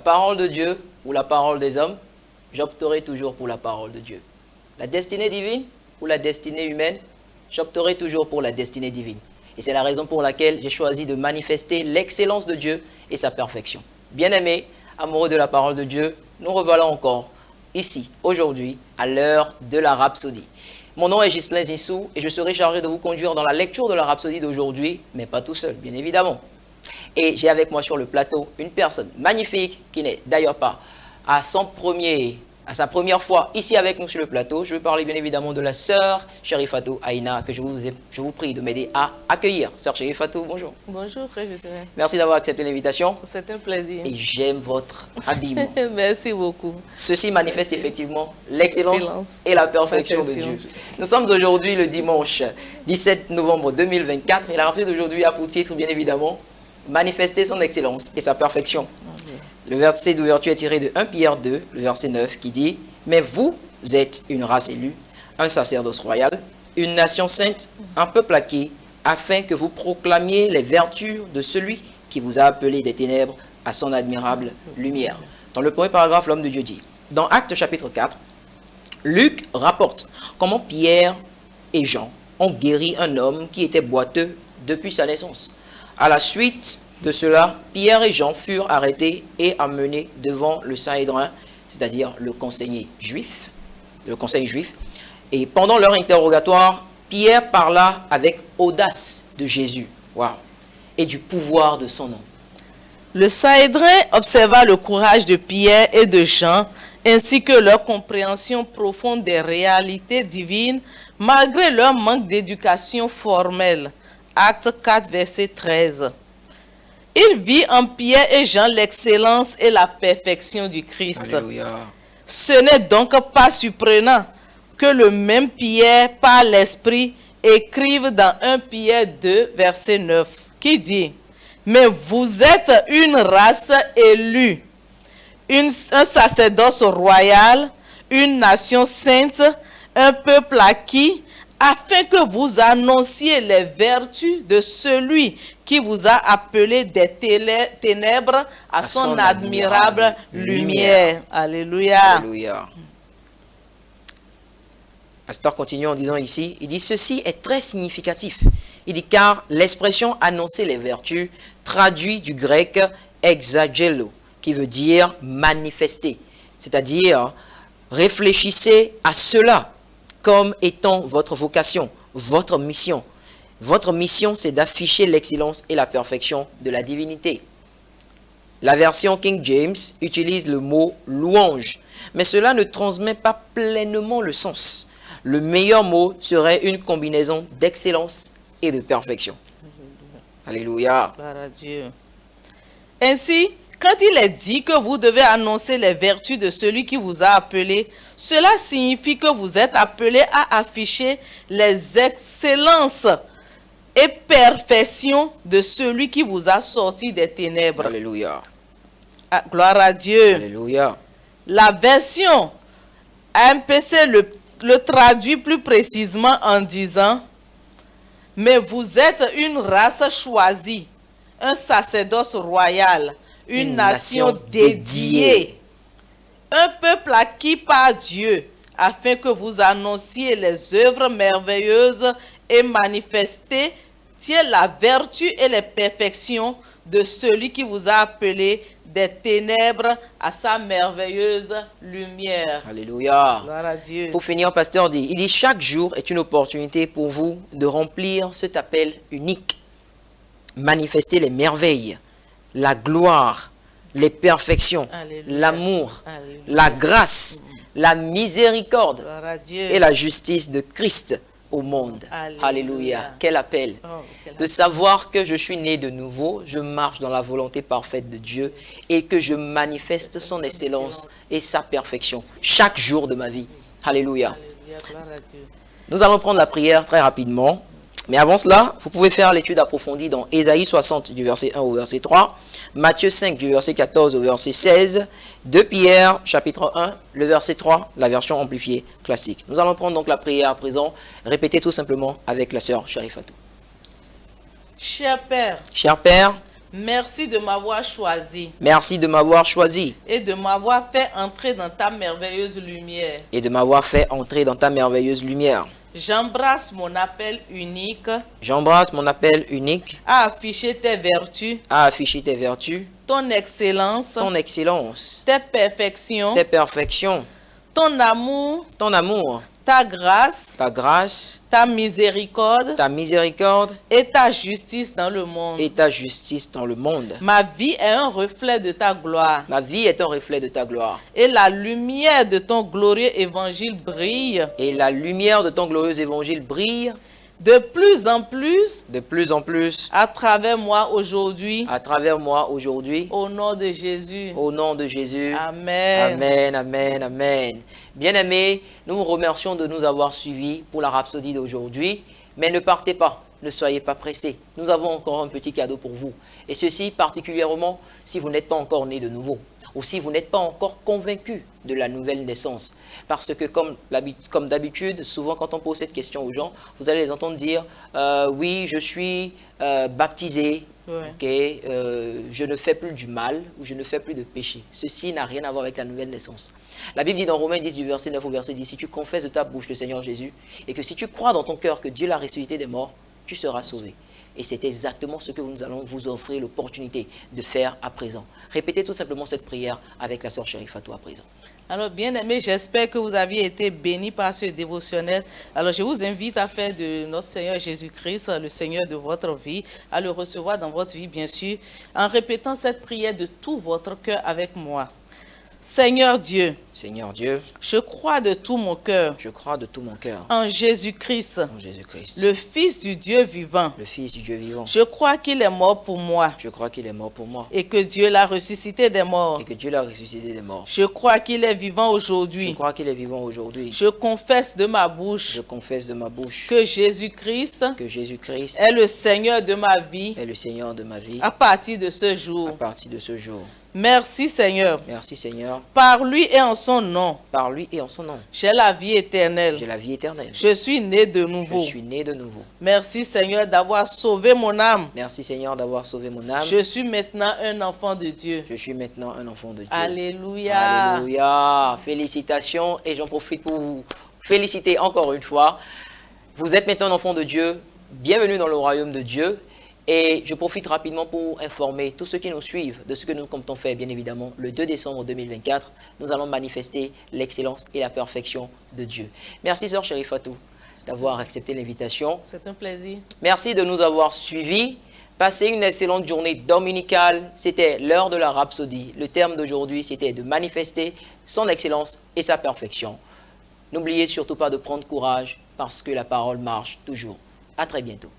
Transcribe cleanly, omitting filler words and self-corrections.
parole de Dieu ou la parole des hommes, j'opterai toujours pour la parole de Dieu. La destinée divine ou la destinée humaine, j'opterai toujours pour la destinée divine. Et c'est la raison pour laquelle j'ai choisi de manifester l'excellence de Dieu et sa perfection. Bien-aimés, amoureux de la parole de Dieu, nous revoilà encore ici, aujourd'hui, à l'heure de la Rhapsodie. Mon nom est Ghislain Zissou et je serai chargé de vous conduire dans la lecture de la Rhapsodie d'aujourd'hui, mais pas tout seul, bien évidemment. Et j'ai avec moi sur le plateau une personne magnifique qui n'est d'ailleurs pas à sa première fois ici avec nous sur le plateau. Je veux parler bien évidemment de la sœur Chérifatou Aïna que je vous prie de m'aider à accueillir. Sœur Chérifatou, bonjour. Bonjour, frère Ghislain. Merci d'avoir accepté l'invitation. C'est un plaisir. Et j'aime votre habillement. Merci beaucoup. Ceci manifeste effectivement l'excellence et la perfection de Dieu. Nous sommes aujourd'hui le dimanche 17 novembre 2024 et la Rhapsodie d'aujourd'hui a pour titre bien évidemment manifester son excellence et sa perfection. Le verset d'ouverture est tiré de 1 Pierre 2, le verset 9 qui dit « Mais vous êtes une race élue, un sacerdoce royal, une nation sainte, un peuple acquis, afin que vous proclamiez les vertus de celui qui vous a appelé des ténèbres à son admirable lumière. » Dans le premier paragraphe, l'homme de Dieu dit, dans Actes chapitre 4, Luc rapporte comment Pierre et Jean ont guéri un homme qui était boiteux depuis sa naissance. À la suite de cela, Pierre et Jean furent arrêtés et amenés devant le Sanhédrin, c'est-à-dire le conseil juif. Et pendant leur interrogatoire, Pierre parla avec audace de Jésus, et du pouvoir de son nom. Le Sanhédrin observa le courage de Pierre et de Jean, ainsi que leur compréhension profonde des réalités divines, malgré leur manque d'éducation formelle. Acte 4, verset 13. Il vit en Pierre et Jean l'excellence et la perfection du Christ. Alléluia. Ce n'est donc pas surprenant que le même Pierre, par l'Esprit, écrive dans 1 Pierre 2, verset 9, qui dit « Mais vous êtes une race élue, un sacerdoce royal, une nation sainte, un peuple acquis, afin que vous annonciez les vertus de celui qui vous a appelé des ténèbres à son admirable lumière. » Alléluia. Alléluia. Pasteur continue en disant ici, il dit « Ceci est très significatif. » Il dit « Car l'expression « annoncer les vertus » traduit du grec « exagelo » qui veut dire « manifester ». C'est-à-dire « réfléchissez à cela » comme étant votre vocation, votre mission. Votre mission, c'est d'afficher l'excellence et la perfection de la divinité. La version King James utilise le mot « louange », mais cela ne transmet pas pleinement le sens. Le meilleur mot serait une combinaison d'excellence et de perfection. Alléluia. Gloire à Dieu. Ainsi, quand il est dit que vous devez annoncer les vertus de celui qui vous a appelé, cela signifie que vous êtes appelé à afficher les excellences et perfections de celui qui vous a sorti des ténèbres. Alléluia. Ah, gloire à Dieu. Alléluia. La version AMPC le traduit plus précisément en disant « Mais vous êtes une race choisie, un sacerdoce royal, une nation dédiée, un peuple acquis par Dieu, afin que vous annonciez les œuvres merveilleuses et manifestiez la vertu et les perfections de celui qui vous a appelé des ténèbres à sa merveilleuse lumière. » Alléluia. Gloire à Dieu. Pour finir, pasteur dit, il dit chaque jour est une opportunité pour vous de remplir cet appel unique. Manifester les merveilles, la gloire, les perfections, l'amour, la grâce, la miséricorde et la justice de Christ au monde. Alléluia. Quel appel. De savoir que je suis né de nouveau, je marche dans la volonté parfaite de Dieu et que je manifeste son excellence et sa perfection chaque jour de ma vie. Alléluia. Nous allons prendre la prière très rapidement. Mais avant cela, vous pouvez faire l'étude approfondie dans Ésaïe 60 du verset 1 au verset 3, Matthieu 5 du verset 14 au verset 16, 2 Pierre chapitre 1, le verset 3, la version amplifiée classique. Nous allons prendre donc la prière à présent. Répétez tout simplement avec la sœur Chérifatou. Cher Père, Cher Père, Merci de m'avoir choisi Merci de m'avoir choisi et de m'avoir fait entrer dans ta merveilleuse lumière. et de m'avoir fait entrer dans ta merveilleuse lumière. J'embrasse mon appel unique J'embrasse mon appel unique à afficher tes vertus, à afficher tes vertus, ton excellence, ton excellence, tes perfections, tes perfections, ton amour, ton amour, ta grâce, ta grâce, ta miséricorde ta miséricorde et ta justice dans le monde. et ta justice dans le monde. Ma vie est un reflet de ta gloire Ma vie est un reflet de ta gloire et la lumière de ton glorieux évangile brille et la lumière de ton glorieux évangile brille de plus en plus à travers moi aujourd'hui. travers moi aujourd'hui. Au nom de Jésus. Au nom de Jésus. Amen. Amen, amen, amen. Bien-aimés, nous vous remercions de nous avoir suivis pour la rhapsodie d'aujourd'hui. Mais ne partez pas, ne soyez pas pressés. Nous avons encore un petit cadeau pour vous. Et ceci particulièrement si vous n'êtes pas encore né de nouveau. Ou si vous n'êtes pas encore convaincu de la nouvelle naissance. Parce que comme d'habitude, souvent quand on pose cette question aux gens, vous allez les entendre dire oui, je suis baptisé, Ouais. okay, je ne fais plus du mal ou je ne fais plus de péché. Ceci n'a rien à voir avec la nouvelle naissance. La Bible dit dans Romains 10 du verset 9 au verset 10, si tu confesses de ta bouche le Seigneur Jésus et que si tu crois dans ton cœur que Dieu l'a ressuscité des morts, tu seras sauvé. Et c'est exactement ce que nous allons vous offrir l'opportunité de faire à présent. Répétez tout simplement cette prière avec la sœur Chérie Fatou à présent. Alors, bien aimé, j'espère que vous aviez été bénis par ce dévotionnel. Alors, je vous invite à faire de notre Seigneur Jésus-Christ le Seigneur de votre vie, à le recevoir dans votre vie, bien sûr, en répétant cette prière de tout votre cœur avec moi. Seigneur Dieu, Seigneur Dieu, je crois de tout mon cœur je crois de tout mon cœur en Jésus-Christ, en Jésus-Christ, le Fils du Dieu vivant. le Fils du Dieu vivant. Je crois qu'il est mort pour moi Je crois qu'il est mort pour moi et que Dieu l'a ressuscité des morts. et que Dieu l'a ressuscité des morts. Je crois qu'il est vivant Je aujourd'hui. crois qu'il est vivant aujourd'hui. Je confesse de ma bouche Je confesse de ma bouche que Jésus-Christ que Jésus-Christ est le Seigneur de ma vie est le Seigneur de ma vie à partir de ce à jour. partir de ce jour. Merci Seigneur. Merci Seigneur, Par lui et en son nom, par lui et en son nom. j'ai la vie éternelle. J'ai la vie éternelle. Je suis né de Je nouveau. suis né de nouveau. Merci Seigneur d'avoir sauvé mon âme. Merci Seigneur d'avoir sauvé mon âme. Je suis maintenant un enfant de Dieu. Je suis maintenant un enfant de Dieu. Alléluia. Alléluia. Félicitations et j'en profite pour vous féliciter encore une fois. Vous êtes maintenant un enfant de Dieu. Bienvenue dans le royaume de Dieu. Et je profite rapidement pour informer tous ceux qui nous suivent de ce que nous comptons faire, bien évidemment. Le 2 décembre 2024, nous allons manifester l'excellence et la perfection de Dieu. Merci, sœur Chérie Fatou, d'avoir accepté l'invitation. C'est un plaisir. Merci de nous avoir suivis. Passez une excellente journée dominicale. C'était l'heure de la rhapsodie. Le terme d'aujourd'hui, c'était de manifester son excellence et sa perfection. N'oubliez surtout pas de prendre courage parce que la parole marche toujours. À très bientôt.